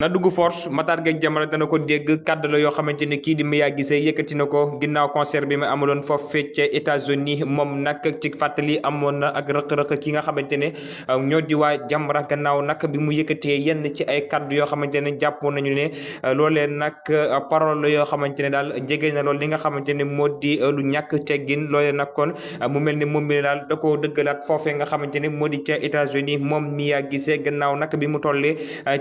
na dugg force Matar Gueye Jamra dana ko dégg kàddu la yoo xamante ne kii di Mia Guissé yëkkati na ko ginnaaw concert bi mu amaloon foofu ca États-Unis moom nag ci fàttali amoon na ak rëq-rëq ki nga xamante ne ñoo di waa Jamra gannaaw nag bi mu yëkkatee yenn ci ay kàddu yoo xamante ne jàppoon nañu ne loolee nag parole yoo xamante ne daal jege na lool li nga xamante ne moo di lu ñàkk teggin loolee nag kon mu mel ni moom bi daal da koo dëggalaat foofee nga xamante ne moo di ca États-Unis moom Mia Guissé gannaaw nag bi mu tollee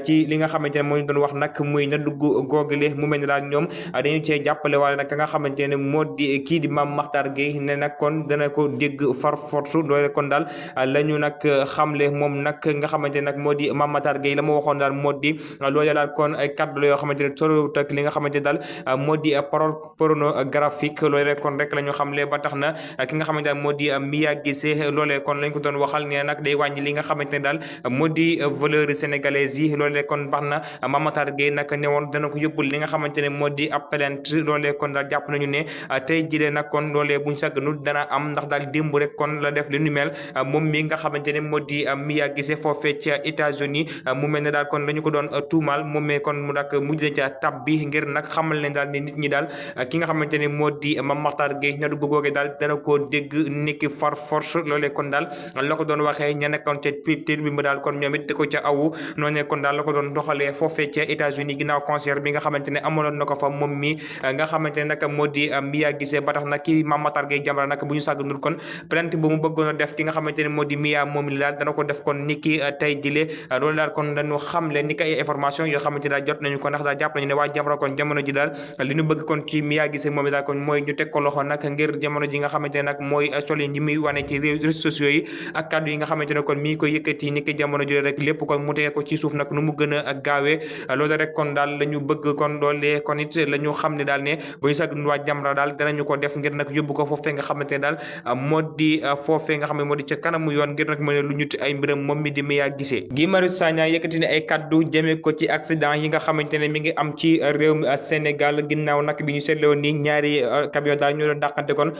ci li nga xamante ne moo ñu doon wax nag muy na dugg googale mu mel ni daal ñoom dañu cee jàppale waaye nag ka nga xamante ne moo di kii di Mame Makhtar Gueye ne nag kon dana ko dégg far force loole kon daal la ñu nag xamle moom nag nga xamante ne nag moo di Mame Makhtar Gueye la ma waxoon daal moo di loole daal kon ay kaddu la yoo xamante ne sorowut ak li nga xamante ne daal moo di parole pornographique loole kon rek la ñu xamle ba tax na ki nga xamante ne moo di Mia Guissé loolee kon lañ ko doon waxal ne nag day wàññi li nga xamante ne daal moo di valeur sénégalaise yi loolee kon baax na Mame Makhtar Gueye nag ne woon dana ko yóbbul li nga xamante ne moo di ab plainte loolee kon daal jàpp nañu ne tey jilee nag kon loolee buñ sàgganul dana am ndax daal démb rek kon la def li nu mel moom mi nga xamante ne moo di Mia Guissé foofee ca États-Unis mu mel ne daal kon dañu ko doon tuumaal moom mee kon mu nag mujj na ca tab bi ngir nag xamal ne daal ne nit ñi daal ki nga xamante ne moo di Mame Makhtar Gueye na dugg googee daal dana koo dégg niki far force loolee kon daal la ko doon waxee ña nekkoon ca piir bi mu daal kon ñoom it da ko ca awu noonu kon daal la ko doon doxalee foofee ca États-Unis ginnaaw concert bi nga xamante ne amaloon na ko fa moom mi nga xamante ne nag moo di Mia Guissé ba tax nag kii Mame Makhtar Gueye Jamra nag bu ñu sàgganul kon plainte bu mu bëggoon a def ki nga xamante ne moo di Mia moom li daal dana ko def kon ni ki tey jile loolu daal kon dañu xamle ni ki ay information yoo xamante ne daal jot nañu ko ndax daal jàpp nañu ne waa Jamra kon jamono ji daal li ñu bëgg kon ci Mia Guissé moom daal kon mooy ñu teg ko loxo nag ngir jamono ji nga xamante ne nag mooy solin yi muy wane ci réseaux sociaux yi ak kàddu yi nga xamante ne kon mi ngi koy yëkkati ni ki jamono ji rek lépp kon mu tege ko ci suuf nag nu mu gën a gaawee loolu rek kon daal la ñu bëgg kon loolee kon it la ñu xam ne daal ne bu ñu sàgg waa Jamra daal danañu ko def ngir nag yóbbu ko foofee nga xamante ne daal moo di foofee nga xam ne moo di ca kanamu yoon ngir nag mën a lu ñuti ay mbiram moom mi di Mia Guissé. Guy Marius Sagna yëkkati ne ay kaddu jëmee ko ci accident yi nga xamante ne mi ngi am ci réew mi Sénégal ginnaaw nag bi ñu seetloo ni ñaari camion daal ñu doon dàqante kon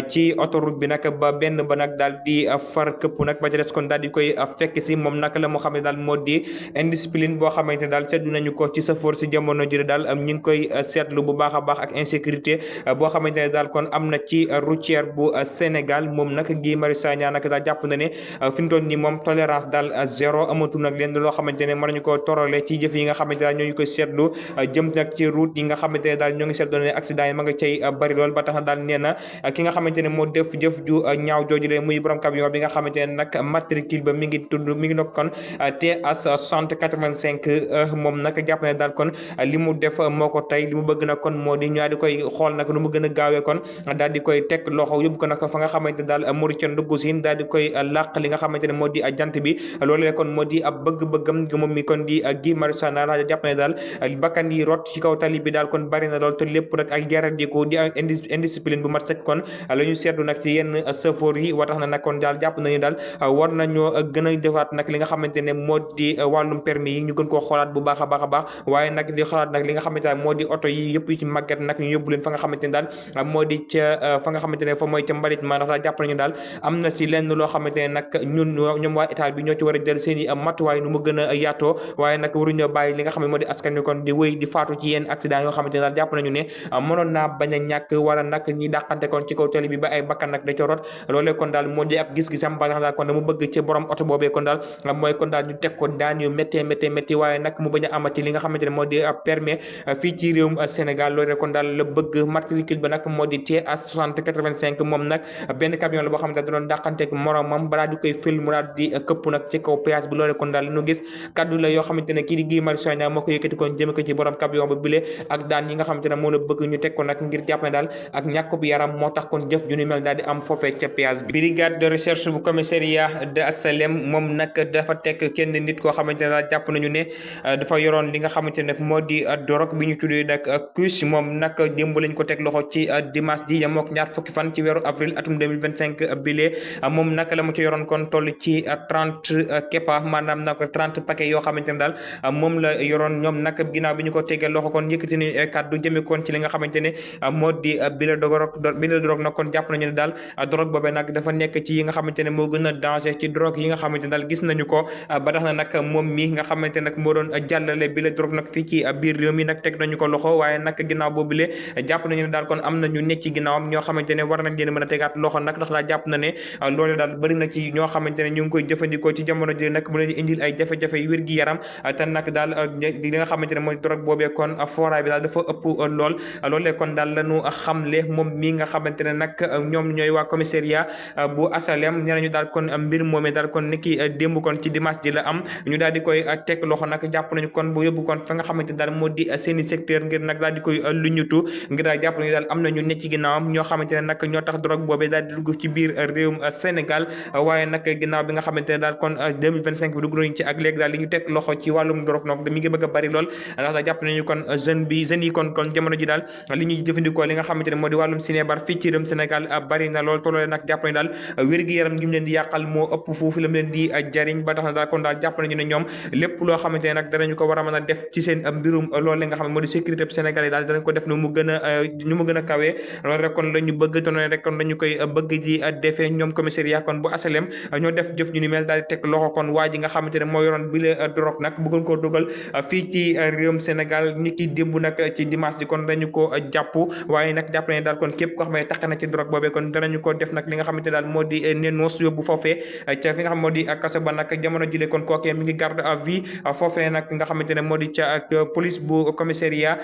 ci autoroute bi nag ba benn ba nag daal di far këpp nag ba ca des kon daal di koy fekk si moom nag la moo xam ne daal moo di indiscipline boo xamante ne daal seetlu nañu ko ci safoor si jamono jëre daal ñu ngi koy seetlu bu baax a baax ak insécurité boo xamante ne daal kon am na ci routière bu Sénégal moom nag Guy Marius Sagna nag daal jàpp na ne fi mu toll nii moom tolérance daal zéro amatu nag leen loo xamante ne mën nañu ko torale ci jëf yi nga xamante ne daal ñooñu koy seetlu jëm nag ci route yi nga xamante ne daal ñoo ngi seetlu ne accident yi ma nga cay bari lool ba tax na daal nee na ki nga xamante ne moo def jëf ju ñaaw jooju lee muy borom camion bi nga xamante ne nag matricule ba mi ngi tudd mi ngi nag kon TS 6085 moom nag jàpp ne daal kon li mu def moo ko tey li mu bëgg nag kon moo di ñaa di koy xool nag nu mu gën a gaawee kon daal di koy teg loxo yóbbu ko nag fa nga xamante ne daal mori ca ndugg siin daal di koy làq li nga xamante ne moo di jant bi loolu kon moo di ab bëgg-bëggam moom mi kon di Guy Marius Sagna daal jàpp ne daal bakkan yi rot ci kaw tali bi daal kon bari na lool te lépp nag ak jaradiku di indiscipline bu mat sëkk kon la ñu seetlu nag ci yenn chauffeur yi wa tax na nag kon daal jàpp nañu daal war nañoo gën a defaat nag li nga xamante ne moo di wàllum permis yi ñu gën koo xoolaat bu baax a baax a baax waaye nag di xoolaat nag li nga xamante ne moo di oto yi yëpp yi ci màgget nag ñu yóbbu leen fa nga xamante ne daal moo di ca fa nga xamante ne fa mooy ca mbalit ma ndax daal jàpp nañu daal am na si lenn loo xamante ne nag ñun ñoom waa état bi ñoo ci war a jël seen i matuwaay nu mu gën a yaatoo waaye nag waruñoo bàyyi li nga xam ne moo di askan wi kon di wéy di faatu ci yenn accident yoo xamante ne daal jàpp nañu ne mënoon naa bañ a ñàkk wala nag ñi dàqante kon ci kaw tali bi ba ay bakkan nag da ca rot loolee kon daal moo di ab gis-gisam ba tax daal kon dama bëgg ci borom oto boobee kon daal mooy kon daal ñu teg ko daan yu métti waaye nag mu bañ a amati li nga xamante ne moo di permis fii ci réewum Sénégal loolu kon daal la bëgg matricule ba nag moo di TS 6085 moom nag benn camion la boo xamante ne da doon dàqanteeg moromam balaa di koy fil mu daal di këpp nag ci kaw péage bi loolu kon daal li ñu gis kaddu la yoo xamante ne kii di Guy Marius Sagna moo ko yëkkati kon jëme ko ci borom camion ba bile ak daan yi nga xamante ne moo la bëgg ñu teg ko nag ngir jàpp ne daal ak ñàkk bu yaram moo tax kon jëf ju ni mel daal di am foofee ca péage bi. brigade de recherche bu commissariat de Asalem moom nag dafa teg kenn nit koo xamante ne daal jàpp nañu ne dafa yoroon li nga xamante ne moo di drogue bi ñu tuddee nag kuus moom nag démb lañ ko teg loxo ci dimanche ji yamook ñaar fukki fan ci weeru avril atum 2025 bile moom nag la mu ci yoroon kon toll ci 30 kepa maanaam nag 30 paquet yoo xamante ne daal moom la yoroon ñoom nag ginnaaw bi ñu ko tegee loxo kon yëkkati ni kàddu jëme kon ci li nga xamante ne moo di bile drogue nag kon jàpp nañu ne daal drogue boobee nag dafa nekk ci yi nga xamante ne moo gën a danger ci drogue yi nga xamante ne daal gis nañu ko ba tax na nag moom mi nga xamante ne nag moo doon jàllale bi la drogue nag fii ci biir réew mi nag teg nañu ko loxo waaye nag ginnaaw boobu le jàpp nañu ne daal kon am nañu nekk ci ginnaawam ñoo xamante ne war nañ leen mën a tegaat loxo nag ndax daal jàpp na ne loolu daal bëri na ci ñoo xamante ne ñu ngi koy jëfandikoo ci jamono ji nag mu leen indil ay jafe-jafe yu wér gi yaram te nag daal li nga xamante ne mooy drogue boobee kon foraay bi daal dafa ëpp lool loolee kon daal lañu xamle moom mi nga xamante ne nag ñoom ñooy waa commissariat bu asalem nee nañu daal kon mbir moomee daal kon niki démb kon ci dimanche ji la am ñu daal di koy teg loxo nag jàpp nañu kon bu yóbbu kon fa nga xamante ne daal moo di seeni secteur ngir nag daal di koy luñutu ngir daal jàpp nañu daal am nañu ne ci ginnaawam ñoo xamante ne nag ñoo tax drogue boobee daal di dugg ci biir réewum Sénégal waaye nag ginnaaw bi nga xamante ne daal kon 2025 bi dugg nañu ci ak léegi daal li ñu teg loxo ci wàllum drogue nag mi ngi bëgg a bari lool ndax daal jàpp nañu kon jeunes yi kon jamono ji daal li ñuy jëfandikoo li nga xamante ne moo di wàllum sinébar fii ci réewum Sénégal bari na lool toloolee nag jàpp nañu daal wér-gi-yaram gi mu leen di yàqal moo ëpp foofu la mu leen di jariñ ba tax na daal kon daal jàpp nañu ne ñoom lépp loo xamante ne nag danañu ko war a mën a def ci seen mbirum loolu nga xam ne moo di sécurité Sénégal yi daal danañ ko def nu mu gën a kawee loolu rek kon la ñu bëgg te noonu rek kon dañu koy bëgg di defee ñoom commissariat kon bu asalem ñoo def jëf ñu ni mel daal di teg loxo kon waa ji nga xamante ne moo yoroon bi la drogue nag bëggoon koo dugal fii ci réewum Sénégal ni ki démb nag ci dimanche di kon dañu ko jàpp waaye nag jàpp nañu daal kon képp koo xam ne tax na ci drogue boobee kon danañu ko def nag li nga xamante daal moo di nenoos yóbbu foofee ca fi nga xam moo di kaso ba nag jamono jile kon kookee mi ngi garde à vue foofee nag nga xamante ne moo di ca police bu commissariat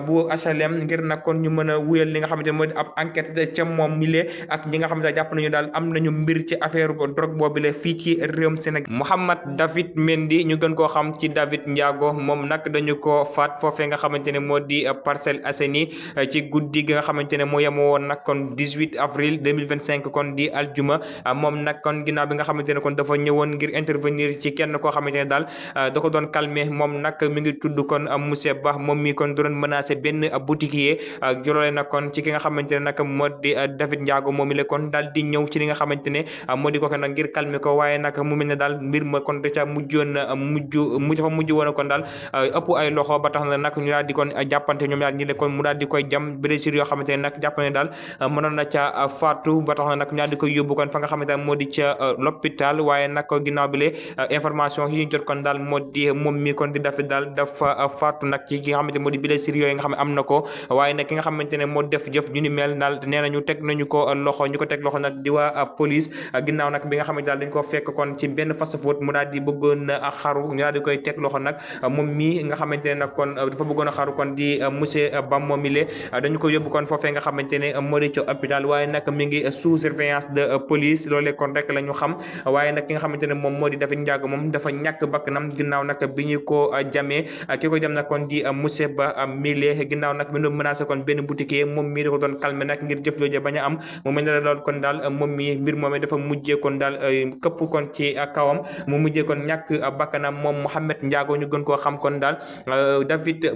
bu HLM ngir nag kon ñu mën a wuyal li nga xamante ne moo di ab enquête ca moom mile ak ñi nga xamante ne jàpp nañu daal am nañu mbir ci affaire drogue boobu la fii ci réewum Sénégal. Mouhamed David Mendy ñu gën koo xam ci David Ndiago moom nag dañu ko faat foofee nga xamante ne moo di Parcelles Assainies ci guddi gi nga xamante ne moo yemoo woon nag kon 18 avril 2025 kon di aljuma moom nag kon ginnaaw bi nga xamante ne kon dafa ñëwoon ngir intervenir ci kenn koo xamante ne daal da ko doon calmer moom nag mi ngi tudd kon monsieur Ba moom mi kon doon menacé benn boutiquier jolole nag kon ci ki nga xamante ne nag moo di David Ndiago moom mi la kon daal di ñëw ci li nga xamante ne moo di ko nag ngir calmer ko waaye nag mu mel ne daal mbir ma kon da ca mujj woon kon daal ëpp ay loxo ba tax na nag ñu daal di kon jàppante ñoom ñaar ñi le kon mu daal di koy jam blessure yoo xamante ne nag jàpp ne daal mënoon na ca faatu ba tax na nag ñu daal di koy yóbbu kon fa nga xamante ne moo di ca l'hôpital waaye nag ginnaaw bi le information yi ñu jot kon daal moo di moom mi kon di def daal dafa faatu nag ci ki nga xamante ne moo di blessure yooyu nga xam ne am na ko waaye nag ki nga xamante ne moo def jëf ñu ni mel daal nee nañu teg nañu ko loxo ñu ko teg loxo nag di waa police ginnaaw nag bi nga xamante daal dañ ko fekk kon ci benn fast food mu daal di bëggoon a xaru ñu daal di koy teg loxo nag moom mi nga xamante ne nag kon dafa bëggoon a xaru kon di monsieur Ba moom mi le dañu ko yóbbu kon foofee nga xamante ne moo di ci hôpital waaye nag mi ngi sous surveillance de police loolee kon rek la ñu xam waaye nag ki nga xamante ne moom moo di David Ndiago moom dafa ñàkk bakkanam ginnaaw nag bi ñu ko jamee ki ko jam nag kon di monsieur Ba mile ginnaaw nag bi ñu menacé kon benn boutiquier moom mii da ko doon calmer nag ngir jëf jooju bañ a am mu mel ne loolu kon daal moom mi mbir moomee dafa mujjee kon daal këpp kon ci kawam mu mujjee kon ñàkk bakkanam moom Mouhamed Ndiago ñu gën koo xam kon daal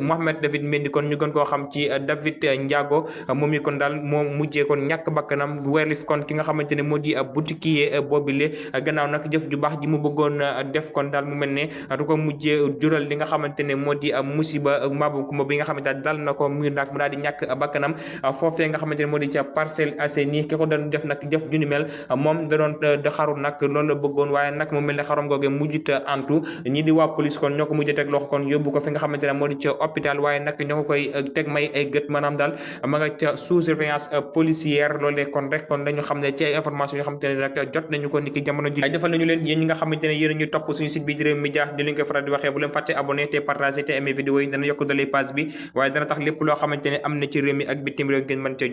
Mouhamed David Mendy kon ñu gën koo xam ci David Ndiago moom mi kon daal moom mujjee kon ñàkk bakkanam werlif kon ki nga xamante ne moo di boutiquier boobile gannaaw nag jëf ju baax ji mu bëggoon def kon daal mu mel ne du ko mujjee jural li nga xamante ne moo di musiba maabu kumba bi nga xamante ne dal na ko mu nag mu daal di ñàkk bakkanam foofee nga xamante ne moo di ca Parcelles Assainies ki ko doon def nag jëf ju ni mel moom da doon da xaru nag loolu la bëggoon waaye nag mu mel ne xarom googee mujjut antu ñi di waa police kon ñoo ko mujjee teg loxo kon yóbbu ko fi nga xamante ne moo di ca hôpital waaye nag ñoo ko koy teg may ay gët maanaam daal ma nga ca sous surveillance policière loolee kon rek kon dañu xam ne ci ay information yoo xamante ne nag jot nañu ko niki jamono ji defal nañu leen yéen ñi nga xamante ne yéen ñu topp suñu site bi di Rewmi Media di leen ko faral di waxee bu leen fàtte abonné te partager te aimer vidéo yi dana yokk dalee page bi waaye dana tax lépp loo xamante ne am na ci réew mi ak bitim réew ngeen mën cee jot